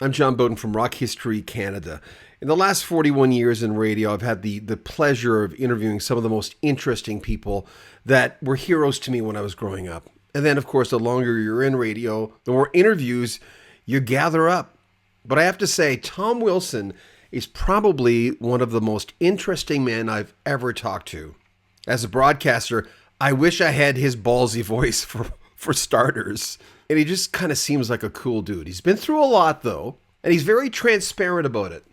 I'm John Bowden from Rock History Canada. In the last 41 years in radio, I've had the pleasure of interviewing some of the most interesting people that were heroes to me when I was growing up. And then, of course, the longer you're in radio, the more interviews you gather up. But I have to say, Tom Wilson is probably one of the most interesting men I've ever talked to. As a broadcaster, I wish I had his ballsy voice for starters. And he just kind of seems like a cool dude. He's been through a lot, though, and he's very transparent about it.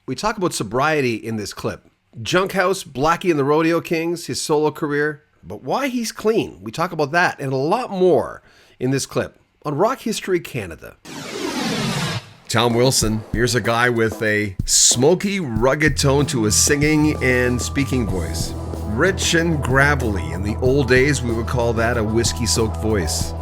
We talk about sobriety in this clip. Junk House, Blackie and the Rodeo Kings, his solo career, but why he's clean. We talk about that and a lot more in this clip on Rock History Canada. Tom Wilson, here's a guy with a smoky, rugged tone to his singing and speaking voice. Rich and gravelly. In the old days, we would call that a whiskey-soaked voice.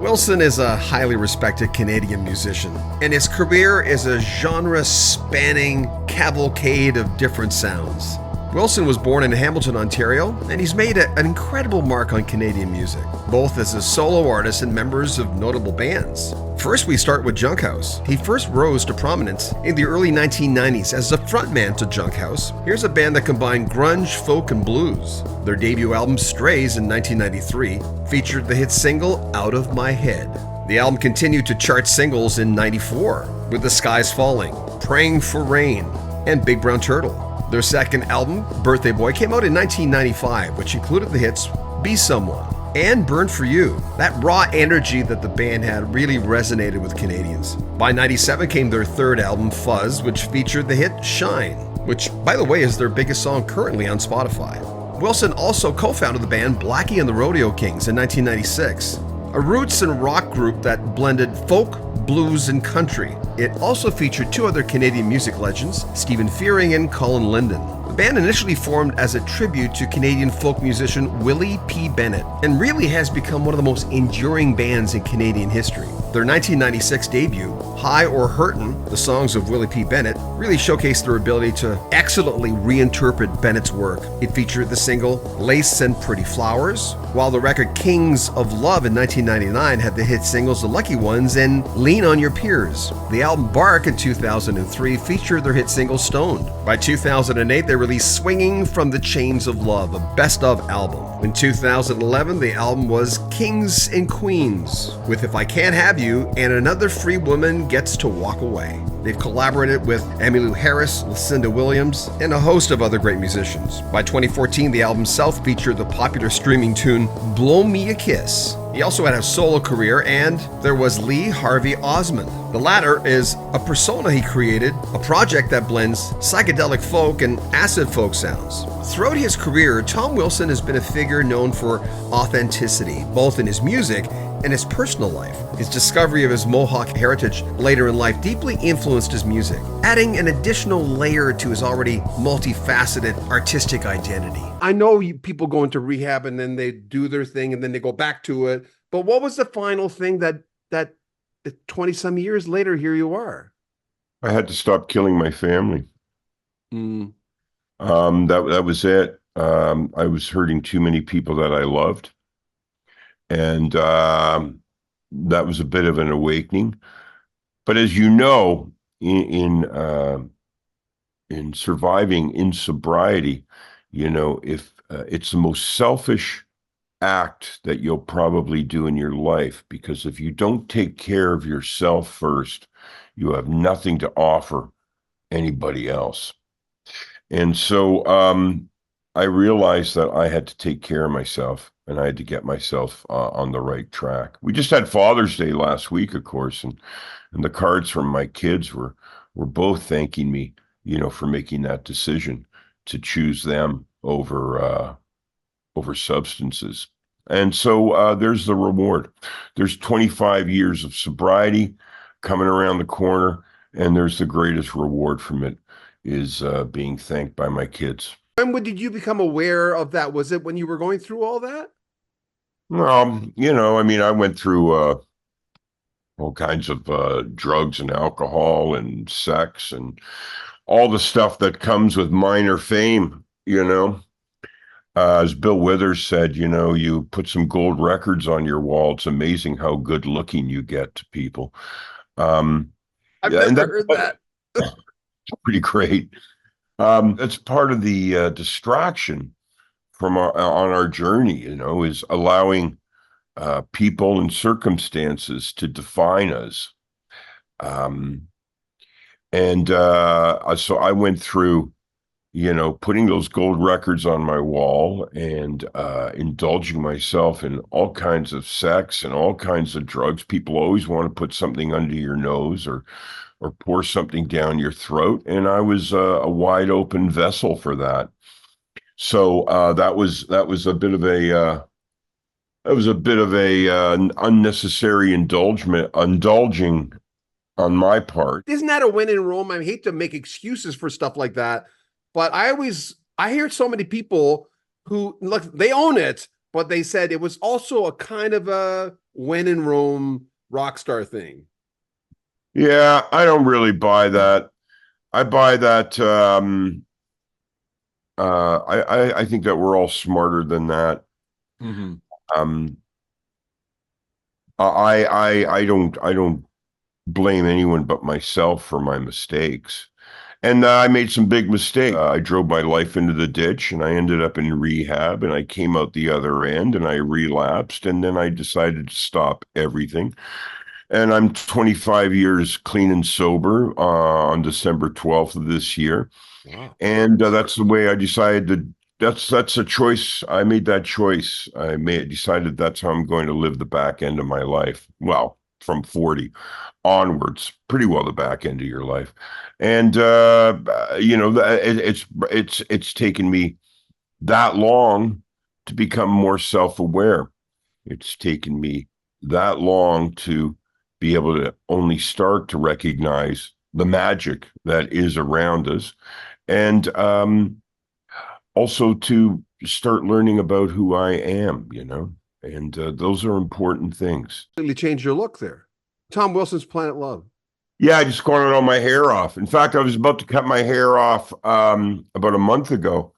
Wilson is a highly respected Canadian musician, and his career is a genre-spanning cavalcade of different sounds. Wilson was born in Hamilton, Ontario, and he's made an incredible mark on Canadian music, both as a solo artist and members of notable bands. First, we start with Junk House. He first rose to prominence in the early 1990s as the frontman to Junk House. Here's a band that combined grunge, folk, and blues. Their debut album, Strays, in 1993, featured the hit single, Out of My Head. The album continued to chart singles in 94, with The Skies Falling, Praying for Rain, and Big Brown Turtle. Their second album, Birthday Boy, came out in 1995, which included the hits Be Someone and Burn For You. That raw energy that the band had really resonated with Canadians. By 97 came their third album, Fuzz, which featured the hit Shine, which, by the way, is their biggest song currently on Spotify. Wilson also co-founded the band Blackie and the Rodeo Kings in 1996, a roots and rock group that blended folk, blues, and country. It also featured two other Canadian music legends, Stephen Fearing and Colin Linden. The band initially formed as a tribute to Canadian folk musician Willie P. Bennett, and really has become one of the most enduring bands in Canadian history. Their 1996 debut, High or Hurtin', the songs of Willie P. Bennett, really showcased their ability to excellently reinterpret Bennett's work. It featured the single Lace and Pretty Flowers, while the record Kings of Love in 1999 had the hit singles The Lucky Ones and Lean on Your Peers. The album Bark in 2003 featured their hit single Stoned. By 2008, they released Swinging from the Chains of Love, a best-of album. In 2011, the album was Kings and Queens, with If I Can't Have You and Another Free Woman Gets to Walk Away. They've collaborated with Emmylou Harris, Lucinda Williams, and a host of other great musicians. By 2014, the album Self featured the popular streaming tune Blow Me a Kiss. He also had a solo career, and there was Lee Harvey Osmond. The latter is a persona he created, a project that blends psychedelic folk and acid folk sounds. Throughout his career, Tom Wilson has been a figure known for authenticity, both in his music and his personal life. His discovery of his Mohawk heritage later in life deeply influenced his music, adding an additional layer to his already multifaceted artistic identity. I know people go into rehab and then they do their thing and then they go back to it, but what was the final thing that 20 some years later, here you are? I had to stop killing my family. That was it. I was hurting too many people that I loved. And that was a bit of an awakening. But as you know, in surviving in sobriety, you know, if it's the most selfish act that you'll probably do in your life, because if you don't take care of yourself first, you have nothing to offer anybody else. And so I realized that I had to take care of myself, and I had to get myself on the right track. We just had Father's Day last week, of course, and the cards from my kids were both thanking me, you know, for making that decision to choose them over substances. And so there's the reward. There's 25 years of sobriety coming around the corner, and there's the greatest reward from it is being thanked by my kids. When did you become aware of that? Was it when you were going through all that? You know, I mean, I went through all kinds of drugs and alcohol and sex and all the stuff that comes with minor fame, you know. As Bill Withers said, you know, you put some gold records on your wall. It's amazing how good looking you get to people. I've Yeah, and never heard that. that's pretty great. That's part of the distraction from on our journey, is allowing people and circumstances to define us. Um, and so I went through, putting those gold records on my wall and indulging myself in all kinds of sex and all kinds of drugs. People always want to put something under your nose or pour something down your throat, and I was a wide open vessel for that. So that was a bit of a unnecessary indulging on my part. Isn't that a win in Rome? I hate to make excuses for stuff like that, but I hear so many people who look, they own it, but they said it was also a kind of a when in Rome rock star thing. Yeah, I don't really buy that. I buy that. I think that we're all smarter than that. Mm-hmm. Um, I don't blame anyone but myself for my mistakes. And I made some big mistakes. I drove my life into the ditch and I ended up in rehab and I came out the other end and I relapsed and then I decided to stop everything. And I'm 25 years clean and sober on December 12th of this year. Wow. And that's the way I decided to. That's a choice. I made that choice. Decided that's how I'm going to live the back end of my life. Well, from 40 onwards, pretty well the back end of your life. And it's taken me that long to become more self-aware. It's taken me that long to be able to only start to recognize the magic that is around us, and also to start learning about who I am, and those are important things. Completely changed your look there. Tom Wilson's Planet Love. Yeah, I just squatted all my hair off. In fact, I was about to cut my hair off about a month ago,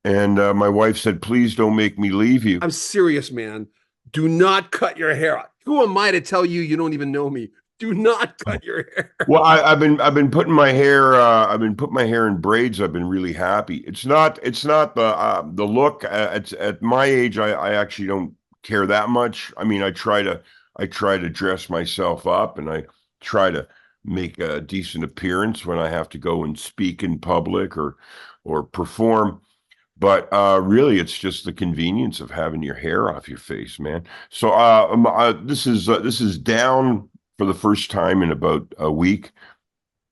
and my wife said, "Please don't make me leave you." I'm serious, man. Do not cut your hair out. Who am I to tell you you don't even know me? Do not cut your hair. Well, I've been putting my hair I've been putting my hair in braids. I've been really happy. It's not the look. At my age, I actually don't care that much. I mean, I try to dress myself up and I try to make a decent appearance when I have to go and speak in public or perform. But really, it's just the convenience of having your hair off your face, man. So this is down for the first time in about a week,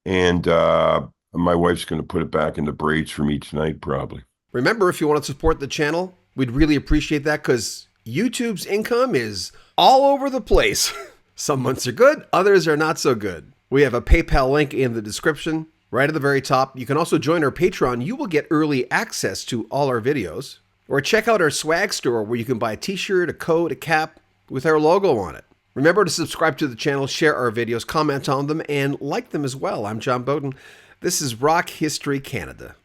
and my wife's going to put it back in the braids for me tonight, probably. Remember, if you want to support the channel, we'd really appreciate that because YouTube's income is all over the place. Some months are good, others are not so good. We have a PayPal link in the description. Right at the very top. You can also join our Patreon. You will get early access to all our videos. Or check out our swag store where you can buy a t-shirt, a coat, a cap with our logo on it. Remember to subscribe to the channel, share our videos, comment on them, and like them as well. I'm John Bowden. This is Rock History Canada.